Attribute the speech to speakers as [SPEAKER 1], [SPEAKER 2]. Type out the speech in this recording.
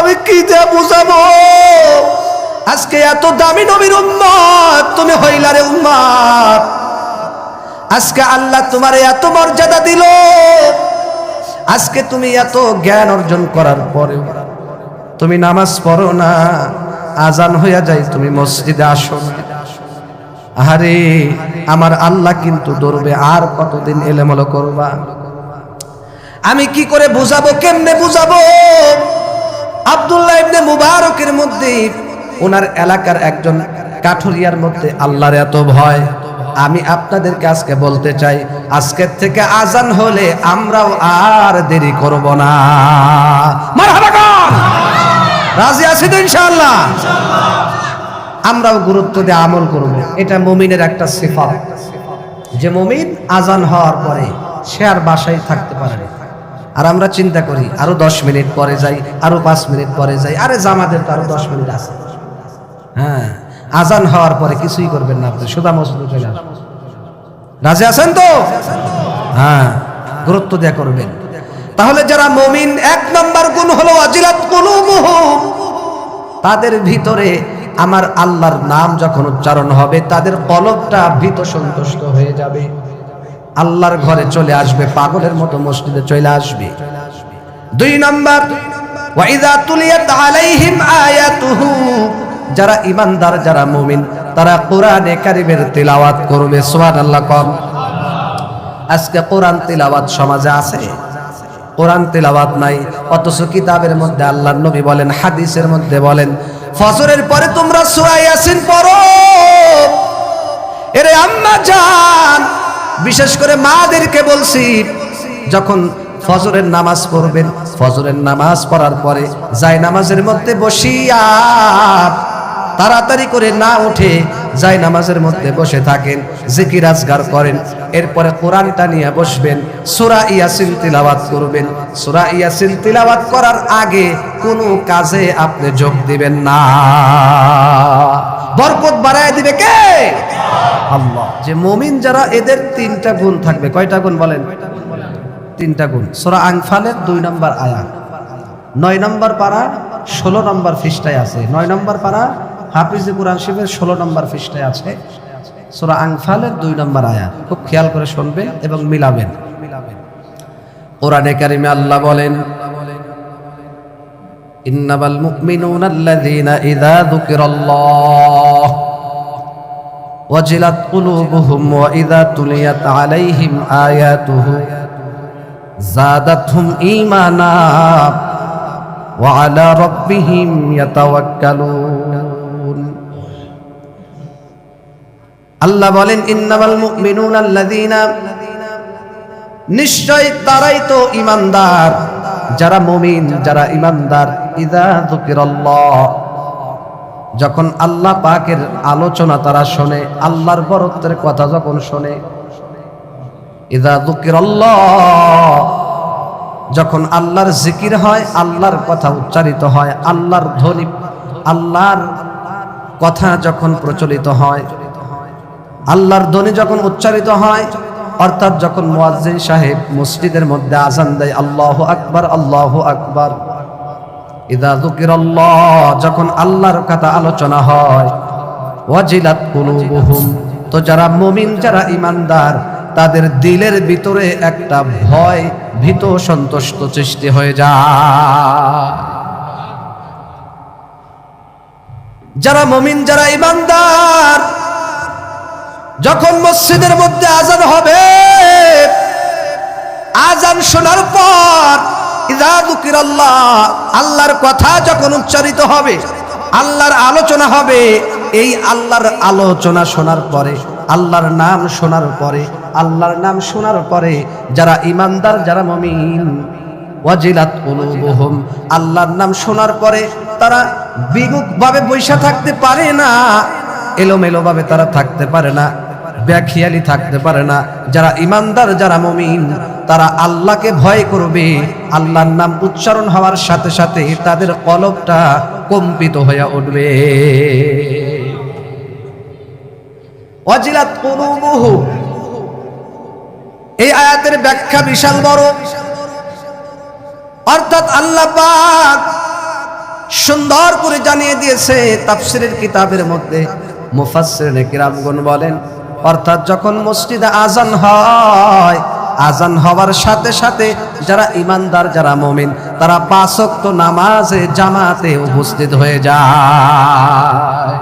[SPEAKER 1] আমি কি দিয়ে বুঝাবো? আজকে এত দামি নবীর উম্মত তুমি হইলারে উম্মত। আজকে আল্লাহ তোমারে এত মর্যাদা দিল, আজকে তুমি এত জ্ঞান অর্জন করার পরেও তুমি নামাজ পড়ো না, আজান হইয়া যায় তুমি মসজিদে আসো না। আরে আমার আল্লাহ কিন্তু ধরবে, আর কতদিন এলেমলো করবা? আমি কি করে বুঝাবো, কেমনে বুঝাবো? আব্দুল্লাহ ইবনে মুবারকের মধ্যে ওনার এলাকার একজন কাঠুরিয়ার মধ্যে আল্লাহর এত ভয়। আমি আপনাদেরকে আজকে বলতে চাই, আজকের থেকে আজান হলে আমরাও আর দেরি করব না। মারহাবা কর, রাজি আছি তো ইনশাআল্লাহ? আমরাও গুরুত্ব দিয়ে আমল করব। এটা মুমিনের একটা সিফাত, যে মুমিন আজান হওয়ার পরে সে আর বাসায় থাকতে পারে না। আর আমরা চিন্তা করি আরো 10 মিনিট পরে যাই, আরো 5 মিনিট পরে যাই। আরে জামাতের তো আরো 10 মিনিট আছে। হ্যাঁ, আজান হওয়ার পরে কিছুই করবেন না, আপনি সোজা মসজিদে চলে আসবেন। রাজি আছেন তো? হ্যাঁ, গুরুত্ব দেয়া করবেন। তাহলে যারা মুমিন, 1 নম্বর গুণ হলো ওয়াজিলাত কুলুবুহুম, তাদের ভিতরে আমার আল্লাহর নাম যখন উচ্চারণ হবে তাদের কলবটা ভীত সন্তুষ্ট হয়ে যাবে, আল্লাহর ঘরে চলে আসবে, পাগলের মতো মসজিদে চলে আসবে। 2 নম্বর, ওয়া ইযা তুলিয়াত আলাইহিম আয়াতুহু, যারা ঈমানদার, যারা মুমিন, তারা কোরআনে কারীমের তিলাওয়াত করবে। সুবহানাল্লাহ কম। আজকে কোরআন তিলাওয়াত সমাজে আছে? কোরআন তিলাওয়াত নাই, অথচ কিতাবের মধ্যে আল্লাহর নবী বলেন, হাদিসের মধ্যে বলেন, ফজরের পরে তোমরা সূরা ইয়াসিন পড়ো। এরে আম্মা জান, বিশেষ করে মাদেরকে বলছি, যখন ফজরের নামাজ পড়বেন, ফজরের নামাজ পড়ার পরে যায় নামাজের মধ্যে বসিয়া তাড়াতাড়ি করে না উঠে যায় নামাজের মধ্যে বসে থাকেন, জিকির আজগার করেন। এরপরে কোরআনটা নিয়ে বসবেন, সূরা ইয়াসিন তিলাওয়াত করবেন। সূরা ইয়াসিন তিলাওয়াত করার আগে কোনো কাজে আপনি যোগ দিবেন না। বরকত বাড়ায় দিবে কে? আল্লাহ। যে মুমিন যারা, এদের 3টা গুণ থাকবে। কয়টা গুণ বলেন? 3টা গুণ। সূরা আনফালের 2 নম্বর আয়াত, 9 নম্বর পারা 16 নম্বর পৃষ্ঠায় আছে। 9 নম্বর পারা হাফিজে কুরআন শরীফের 16 নম্বর পৃষ্ঠায় আছে। সূরা আনফালের 2 নম্বর আয়াত খুব খেয়াল করে শুনবেন এবং মিলাবেন। কোরআনে কারিমে আল্লাহ বলেন, ইন্নামাল মুমিনুনা আল্লাযীনা ইযা যুকিরাল্লাহ ওয়াজিলাত কুলুবুহুম ওয়া ইযা তুলিয়াত আলাইহিম আয়াতুহু যাদাতহুম ঈমানা ওয়া আলা রাব্বিহিম ইয়াতাওয়াক্কালুন। আল্লাহ বলেন, ইন্নামাল মুমিনুনা আল্লাযীনা, নিশ্চয় তারাই তো ঈমানদার, যারা মুমিন, যারা ঈমানদার, ইযা যুকিরাল্লাহ, যখন আল্লাহ পাকের আলোচনা তারা শোনে, আল্লাহর বরত্বের কথা যখন শোনে। ইযা যুকিরাল্লাহ, যখন আল্লাহর জিকির হয়, আল্লাহর কথা উচ্চারিত হয়, আল্লাহর ধ্বনি, আল্লাহর কথা যখন প্রচলিত হয়, আল্লাহর ধ্বনি যখন উচ্চারিত হয়, অর্থাৎ যখন মুয়াজ্জিন সাহেব মসজিদের মধ্যে আযান দেয়, আল্লাহু আকবার, আল্লাহু আকবার। ইযা যুকিরাল্লাহ, যখন আল্লাহর কথা আলোচনা হয়, ওয়াজিলাত কুলুবুহুম, তো যারা মুমিন, যারা ঈমানদার, তাদের দিলের ভিতরে একটা ভয়, ভীত সন্তুষ্ট সৃষ্টি হয়ে যায়। যারা মুমিন, যারা ঈমানদার, যখন মসজিদের মধ্যে আযান হবে, আযান শোনার পর ইযা যুকিরাল্লাহ, আল্লাহর কথা যখন উচ্চারিত হবে, আল্লাহর আলোচনা হবে, এই আল্লাহর আলোচনা শোনার পরে, আল্লাহর নাম শোনার পরে, আল্লাহর নাম শোনার পরে যারা ঈমানদার, যারা মুমিন, ওয়াজিলাত কুলুবুহুম, আল্লাহর নাম শোনার পরে তারা বিমুখভাবে বৈশা থাকতে পারে না, এলোমেলো ভাবে তারা থাকতে পারে না, বেখিয়ালি থাকতে পারে না। যারা ঈমানদার, যারা মুমিন, তারা আল্লাহকে ভয় করবে। আল্লাহর নাম উচ্চারণ হওয়ার সাথে সাথে তাদের কলবটা কম্পিত হয়ে উঠবে। ওয়াজিলাত কুলুবুহু, এই আয়াতের ব্যাখ্যা বিশাল বড়। অর্থাৎ আল্লাহ পাক সুন্দর করে জানিয়ে দিয়েছে তাফসীরের কিতাবের মধ্যে। মুফাসসিরিনে কিরামগণ বলেন, অর্থাৎ যখন মসজিদে আজান হয়, আজান হওয়ার সাথে সাথে যারা ইমানদার, যারা মুমিন, তারা 5 ওয়াক্ত নামাজে জামাতে উপস্থিত হয়ে যায়।